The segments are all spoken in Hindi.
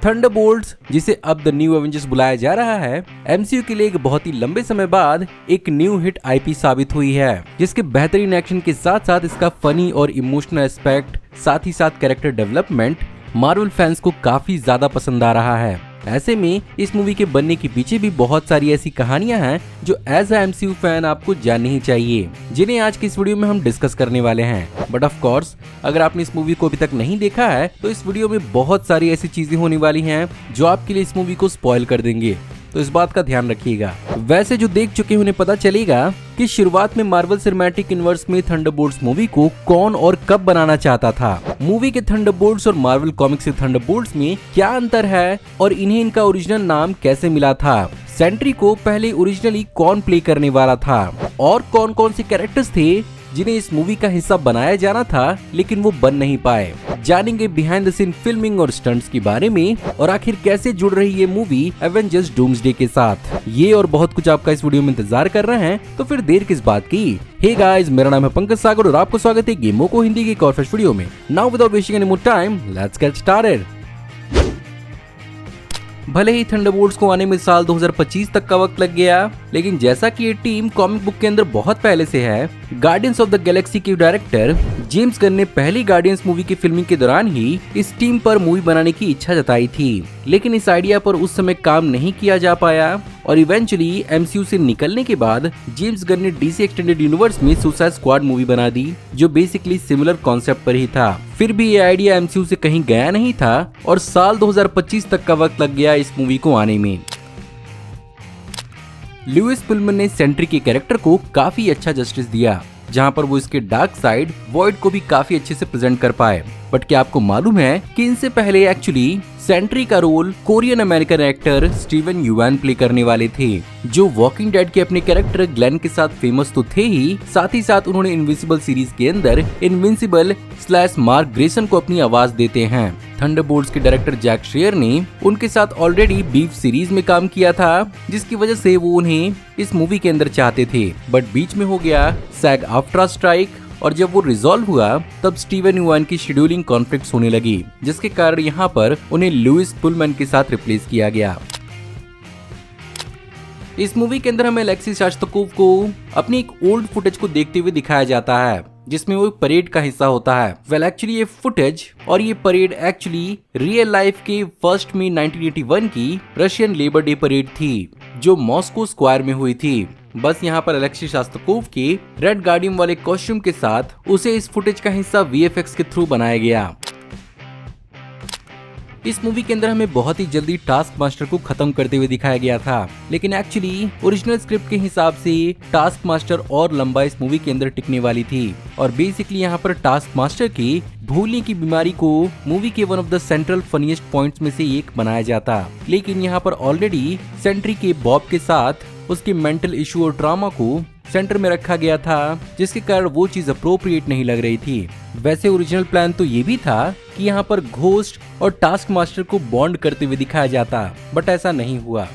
थंडरबोल्ट्स, जिसे अब द न्यू एवेंजर्स बुलाया जा रहा है, एमसीयू के लिए एक बहुत ही लंबे समय बाद एक न्यू हिट आईपी साबित हुई है, जिसके बेहतरीन एक्शन के साथ साथ इसका फनी और इमोशनल एस्पेक्ट, साथ ही साथ कैरेक्टर डेवलपमेंट मार्वल फैंस को काफी ज्यादा पसंद आ रहा है। ऐसे में इस मूवी के बनने के पीछे भी बहुत सारी ऐसी कहानियां हैं जो एज अ एमसीयू फैन आपको जाननी ही चाहिए, जिन्हें आज की इस वीडियो में हम डिस्कस करने वाले हैं। बट ऑफ कोर्स, अगर आपने इस मूवी को अभी तक नहीं देखा है तो इस वीडियो में बहुत सारी ऐसी चीजें होने वाली हैं जो आपके लिए इस मूवी को स्पॉइल कर देंगे, तो इस बात का ध्यान रखिएगा। वैसे जो देख चुके हैं उन्हें पता चलेगा कि शुरुआत में मार्वल सिनेमैटिक यूनिवर्स में थंडरबोल्ट्स मूवी को कौन और कब बनाना चाहता था, मूवी के थंडरबोल्ट्स और मार्वल कॉमिक्स के थंडरबोल्ट्स में क्या अंतर है और इन्हें इनका ओरिजिनल नाम कैसे मिला था, सेंट्री को पहले ओरिजिनली कौन प्ले करने वाला था और कौन कौन से कैरेक्टर्स थे जिन्हें इस मूवी का हिस्सा बनाया जाना था लेकिन वो बन नहीं पाए। जानेंगे बिहाइंड द सीन फिल्मिंग और स्टंट्स के बारे में और आखिर कैसे जुड़ रही ये मूवी एवेंजर्स डूम्सडे के साथ। ये और बहुत कुछ आपका इस वीडियो में इंतजार कर रहे हैं, तो फिर देर किस बात की। हे गाइस, मेरा नाम है पंकज सागर और आपको स्वागत है गेमों को हिंदी की एक और फ्रेश वीडियो में। Now without wasting any more time, let's get started. भले ही थंडरबोल्ट्स को आने में साल 2025 तक का वक्त लग गया, लेकिन जैसा कि ये टीम कॉमिक बुक के अंदर बहुत पहले से है, गार्डियंस ऑफ द गैलेक्सी के डायरेक्टर जेम्स गन ने पहली गार्डियंस मूवी की फिल्मिंग के दौरान ही इस टीम पर मूवी बनाने की इच्छा जताई थी, लेकिन इस आइडिया पर उस समय काम नहीं किया जा पाया और इवेंचुअली एमसीयू से निकलने के बाद जेम्स गन ने डीसी एक्सटेंडेड यूनिवर्स में सुसाइड स्क्वाड मूवी बना दी, जो बेसिकली सिमिलर कॉन्सेप्ट पर ही था। फिर भी ये आइडिया एमसीयू से कहीं गया नहीं था और साल 2025 तक का वक्त लग गया इस मूवी को आने में। लुइस पुलमैन ने सेंट्री के कैरेक्टर को काफी अच्छा जस्टिस दिया, जहां पर वो इसके डार्क साइड वॉइड को भी काफी अच्छे से प्रेजेंट कर पाए। बट क्या आपको मालूम है कि इनसे पहले एक्चुअली सेंट्री का role Korean American actor Steven Yeun play करने वाले थे, जो वॉकिंग डेड के अपने कैरेक्टर ग्लेन के साथ फेमस तो थे ही, साथ ही साथ उन्होंने इनविजिबल सीरीज के अंदर इनविंसिबल / मार्क ग्रेसन को अपनी आवाज देते हैं। थंडरबोल्ट्स के डायरेक्टर जैक श्रेयर ने उनके साथ ऑलरेडी बीफ सीरीज में काम किया था, जिसकी वजह से वो उन्हें इस मूवी के अंदर चाहते थे, बट बीच में हो गया सैग आफ्ट्रा स्ट्राइक और जब वो रिजॉल्व हुआ तब स्टीवन युआन की शेड्यूलिंग कॉन्फ्लिक्ट्स होने लगी, जिसके कारण यहाँ पर उन्हें लुइस पुलमैन के साथ रिप्लेस किया गया। इस मूवी के अंदर हमें अलेक्सी शास्ताकोव को अपनी एक ओल्ड फुटेज को देखते हुए दिखाया जाता है, जिसमें वो परेड का हिस्सा होता है। वेल एक्चुअली ये फुटेज और ये परेड एक्चुअली रियल लाइफ के 1 मई 1981 की रशियन लेबर डे परेड थी, जो मॉस्को स्क्वायर में हुई थी। बस यहाँ पर अलेक्सी शास्ताकोव के रेड गार्डियन वाले कॉस्ट्यूम के साथ उसे इस फुटेज का हिस्सा वीएफएक्स के थ्रू बनाया गया। इस मूवी के अंदर हमें बहुत ही जल्दी टास्क मास्टर को खत्म करते हुए दिखाया गया था, लेकिन एक्चुअली ओरिजिनल स्क्रिप्ट के हिसाब से टास्क मास्टर और लंबा इस मूवी के अंदर टिकने वाली थी और बेसिकली यहाँ पर टास्क मास्टर की भूलने की बीमारी को मूवी के one of the central funniest points में से एक बनाया जाता, लेकिन यहाँ पर ऑलरेडी सेंट्री के बॉब के साथ उसके मेंटल इशू और ट्रॉमा को सेंटर में रखा गया था, जिसके कारण वो चीज अप्रोप्रिएट नहीं लग रही थी। वैसे ओरिजिनल प्लान तो ये भी था कि यहाँ पर घोस्ट और टास्क मास्टर को बॉन्ड करते हुए दिखाया जाता, बट ऐसा नहीं हुआ।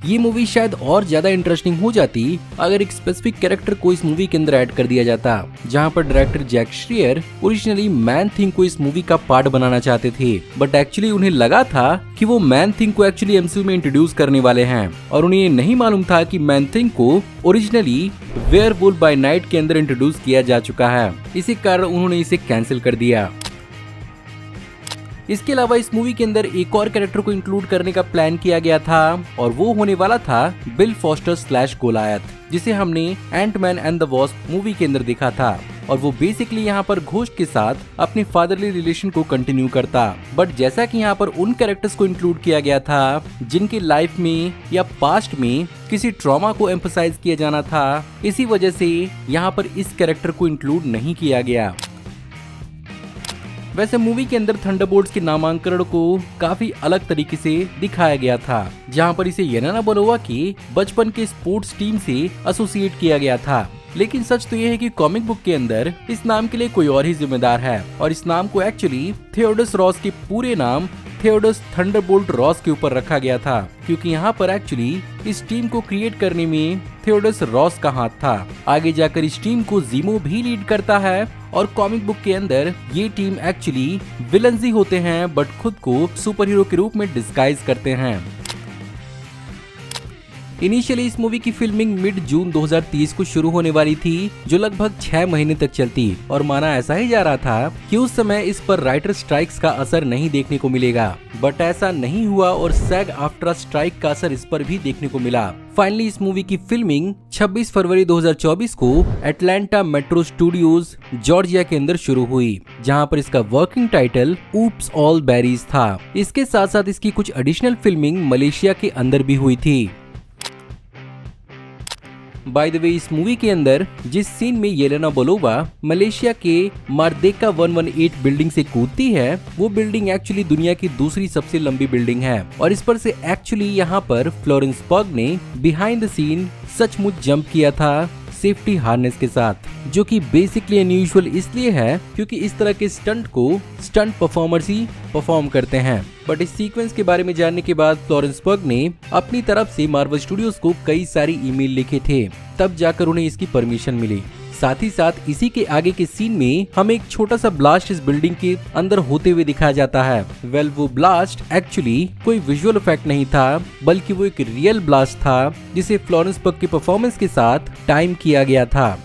ये मूवी शायद और ज्यादा इंटरेस्टिंग हो जाती अगर एक स्पेसिफिक कैरेक्टर को इस मूवी के अंदर ऐड कर दिया जाता, जहां पर director Jac Schaeffer originally Man Thing को इस मूवी का पार्ट बनाना चाहते थे, बट एक्चुअली उन्हें लगा था कि वो मैन थिंग को एक्चुअली एमसीयू में इंट्रोड्यूस करने वाले हैं और उन्हें ये नहीं मालूम था कि मैन थिंग को ओरिजिनली वेयरवुल्फ बाय नाइट के अंदर इंट्रोड्यूस किया जा चुका है। इसी कारण उन्होंने इसे कैंसिल कर दिया। इसके अलावा इस मूवी के अंदर एक और कैरेक्टर को इंक्लूड करने का प्लान किया गया था और वो होने वाला था बिल फॉस्टर / गोलायत, जिसे हमने Ant Man and the Wasp movie के अंदर देखा था और वो बेसिकली यहाँ पर घोस्ट के साथ अपने फादरली रिलेशन को कंटिन्यू करता। बट जैसा कि यहाँ पर उन कैरेक्टर्स को इंक्लूड किया गया था जिनके लाइफ में या पास्ट में किसी ट्रॉमा को एम्फसाइज किया जाना था, इसी वजह से यहाँ पर इस कैरेक्टर को इंक्लूड नहीं किया गया। वैसे मूवी के अंदर थंडरबोल्ट्स के नामांकन को काफी अलग तरीके से दिखाया गया था, जहां पर इसे येलेना बेलोवा की बचपन के स्पोर्ट्स टीम से एसोसिएट किया गया था, लेकिन सच तो यह है कि कॉमिक बुक के अंदर इस नाम के लिए कोई और ही जिम्मेदार है और इस नाम को एक्चुअली थियोडस रॉस के पूरे नाम थियोडस थंडरबोल्ट रॉस के ऊपर रखा गया था, क्योंकि यहाँ पर एक्चुअली इस टीम को क्रिएट करने में थियोडोस रॉस का हाथ था। आगे जाकर इस टीम को ज़ीमो भी लीड करता है और कॉमिक बुक के अंदर ये टीम एक्चुअली विलन्स ही होते हैं बट खुद को सुपर हीरो के रूप में डिस्गाइज करते हैं। इनिशियली इस मूवी की फिल्मिंग मिड जून 2030 को शुरू होने वाली थी, जो लगभग 6 महीने तक चलती और माना ऐसा ही जा रहा था कि उस समय इस पर राइटर स्ट्राइक्स का असर नहीं देखने को मिलेगा, बट ऐसा नहीं हुआ और सैग आफ्ट्रा स्ट्राइक का असर इस पर भी देखने को मिला। फाइनली इस मूवी की फिल्मिंग 26 फरवरी 2024 को एटलांटा मेट्रो स्टूडियोज जॉर्जिया के अंदर शुरू हुई, जहां पर इसका working title oops all berries था। इसके साथ साथ इसकी कुछ एडिशनल फिल्मिंग मलेशिया के अंदर भी हुई थी। बाय द वे, इस मूवी के अंदर जिस सीन में येलेना बोलोवा मलेशिया के मार्देका 118 बिल्डिंग से कूदती है, वो बिल्डिंग एक्चुअली दुनिया की दूसरी सबसे लंबी बिल्डिंग है और इस पर से एक्चुअली यहाँ पर फ्लोरेंस पग ने बिहाइंड द सीन सचमुच जंप किया था सेफ्टी हार्नेस के साथ, जो कि बेसिकली अनयूजुअल इसलिए है क्योंकि इस तरह के स्टंट को स्टंट परफॉर्मर्स ही परफॉर्म करते हैं। बट इस सीक्वेंस के बारे में जानने के बाद फ्लोरेंस पग ने अपनी तरफ से मार्वल स्टूडियोज को कई सारी ईमेल लिखे थे, तब जाकर उन्हें इसकी परमिशन मिली। साथ ही साथ इसी के आगे के सीन में हमें एक छोटा सा ब्लास्ट इस बिल्डिंग के अंदर होते हुए दिखाया जाता है। वेल, वो ब्लास्ट एक्चुअली कोई विजुअल इफेक्ट नहीं था, बल्कि वो एक रियल ब्लास्ट था जिसे फ्लोरेंस पग के परफॉर्मेंस के साथ टाइम किया गया था।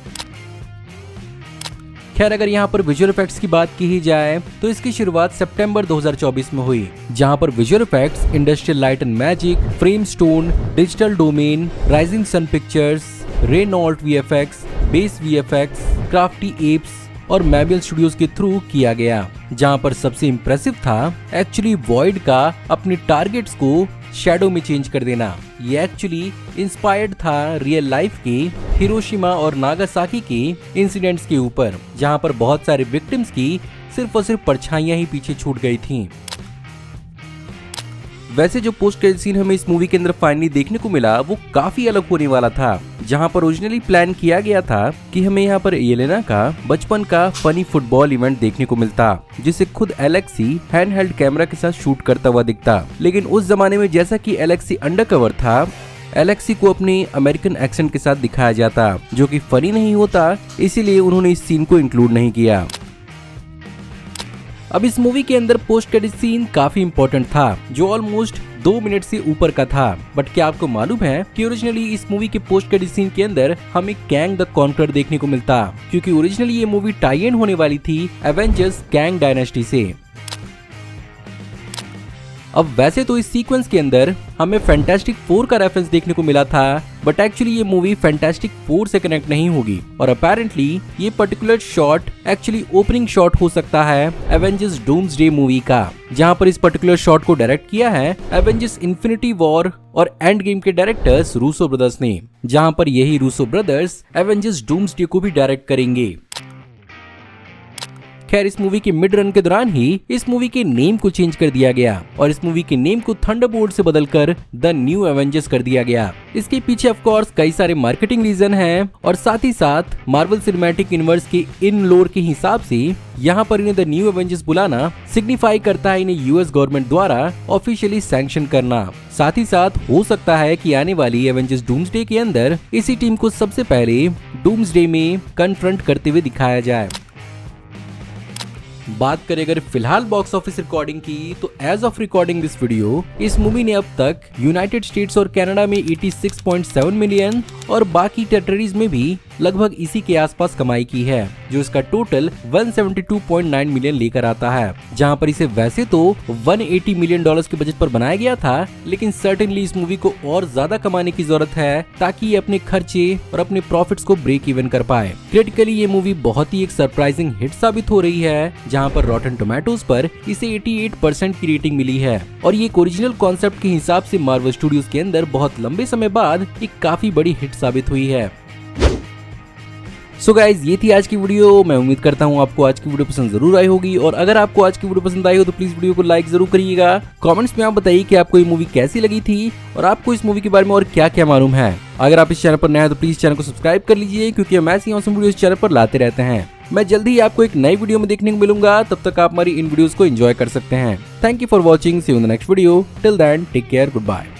खैर, अगर यहाँ पर विजुअल इफेक्ट्स की बात की ही जाए तो इसकी शुरुआत सितंबर 2024 में हुई, जहाँ पर visual effects Industrial Light and Magic, Framestore, Digital Domain, Rising Sun Pictures, Renault VFX, Base VFX, Crafty Apes और मैबियल स्टूडियोज के थ्रू किया गया। जहाँ पर सबसे इम्प्रेसिव था एक्चुअली वॉइड का अपने टारगेट्स को शैडो में चेंज कर देना। ये एक्चुअली इंस्पायर्ड था रियल लाइफ के हिरोशिमा और नागासाकी के इंसिडेंट्स के ऊपर, जहां पर बहुत सारे विक्टिम्स की सिर्फ और सिर्फ परछाइयां ही पीछे छूट गई थीं। वैसे जो पोस्ट क्रेडिट सीन हमें इस मूवी के अंदर फाइनली देखने को मिला वो काफी अलग होने वाला था, जहां पर ओरिजिनली प्लान किया गया था कि हमें यहां पर येलेना का बचपन का फनी फुटबॉल इवेंट देखने को मिलता, जिसे खुद एलेक्सी हैंडहेल्ड कैमरा के साथ शूट करता हुआ दिखता। लेकिन उस जमाने में जैसा कि एलेक्सी अंडरकवर था, एलेक्सी को अपने अमेरिकन एक्सेंट के साथ दिखाया जाता, जो कि फनी नहीं होता, इसीलिए उन्होंने इस सीन को इंक्लूड नहीं किया। अब इस मूवी के अंदर पोस्ट क्रेडिट सीन काफी इंपॉर्टेंट था, जो ऑलमोस्ट 2 मिनट से ऊपर का था। बट क्या आपको मालूम है कि ओरिजिनली इस मूवी के पोस्ट क्रेडिट सीन के अंदर हमें कैंग द कॉन्करर देखने को मिलता, क्योंकि ओरिजिनली ये मूवी टाई इन होने वाली थी एवेंजर्स कैंग डायनेस्टी से। अब वैसे तो इस सीक्वेंस के अंदर हमें फैंटास्टिक 4 का रेफरेंस देखने को मिला था, बट एक्चुअली ये मूवी फैंटास्टिक 4 से कनेक्ट नहीं होगी और अपेरेंटली ये particular shot actually opening shot हो सकता है एवेंजर्स डूम्सडे मूवी का, जहां पर इस पर्टिकुलर शॉट को डायरेक्ट किया है एवेंजर्स इन्फिनिटी वॉर और एंड गेम के डायरेक्टर्स रूसो ब्रदर्स ने, जहां पर यही रूसो ब्रदर्स एवेंजर्स डूम्सडे को भी डायरेक्ट करेंगे। खैर, इस मूवी के मिड रन के दौरान ही इस मूवी के नेम को चेंज कर दिया गया और इस मूवी के नेम को थंडरबोल्ट से बदलकर द न्यू एवेंजर्स कर दिया गया। इसके पीछे ऑफ कोर्स कई सारे मार्केटिंग रीजन हैं और साथ ही साथ मार्वल सिनेमैटिक यूनिवर्स के इन लोर के हिसाब से यहाँ पर इन्हें द न्यू एवेंजर्स बुलाना सिग्निफाई करता है इन्हें यूएस गवर्नमेंट द्वारा ऑफिशियली सैंक्शन करना। साथ ही साथ हो सकता है कि आने वाली एवेंजर्स डूम्सडे के अंदर इसी टीम को सबसे पहले डूम्सडे में कन्फ्रंट करते हुए दिखाया जाए। बात करें अगर फिलहाल बॉक्स ऑफिस रिकॉर्डिंग की, तो as of recording this video इस मूवी ने अब तक यूनाइटेड स्टेट्स और कनाडा में 86.7 मिलियन और बाकी टेरिटरीज में भी लगभग इसी के आसपास कमाई की है, जो इसका टोटल 172.9 मिलियन लेकर आता है। जहां पर इसे वैसे तो 180 मिलियन डॉलर्स के बजट पर बनाया गया था, लेकिन सर्टेनली इस मूवी को और ज्यादा कमाने की जरूरत है ताकि ये अपने खर्चे और अपने प्रॉफिट्स को ब्रेक इवन कर पाए। क्रिटिकली ये मूवी बहुत ही एक सरप्राइजिंग हिट साबित हो रही है, जहां पर रॉटन टोमेटोज पर इसे 88% की रेटिंग मिली है और ये एक ओरिजिनल कॉन्सेप्ट के हिसाब से मार्वल स्टूडियोज के अंदर बहुत लंबे समय बाद एक काफी बड़ी हिट साबित हुई है। सो गाइज, ये थी आज की वीडियो। मैं उम्मीद करता हूँ आपको आज की वीडियो पसंद जरूर आई होगी और अगर आपको आज की वीडियो पसंद आई हो तो प्लीज वीडियो को लाइक जरूर करिएगा। कमेंट्स में आप बताइए कि आपको ये मूवी कैसी लगी थी और आपको इस मूवी के बारे में और क्या क्या मालूम है। अगर आप इस चैनल पर नए हैं तो प्लीज चैनल को सब्सक्राइब कर लीजिए, क्योंकि हम ऐसी ऑसम वीडियो इस चैनल पर लाते रहते हैं। मैं जल्दी ही आपको एक नई वीडियो में देखने को मिलूंगा, तब तक आप हमारी इन वीडियोस को एंजॉय कर सकते हैं। Thank you for watching, see you in the next video. Till then take care, good bye.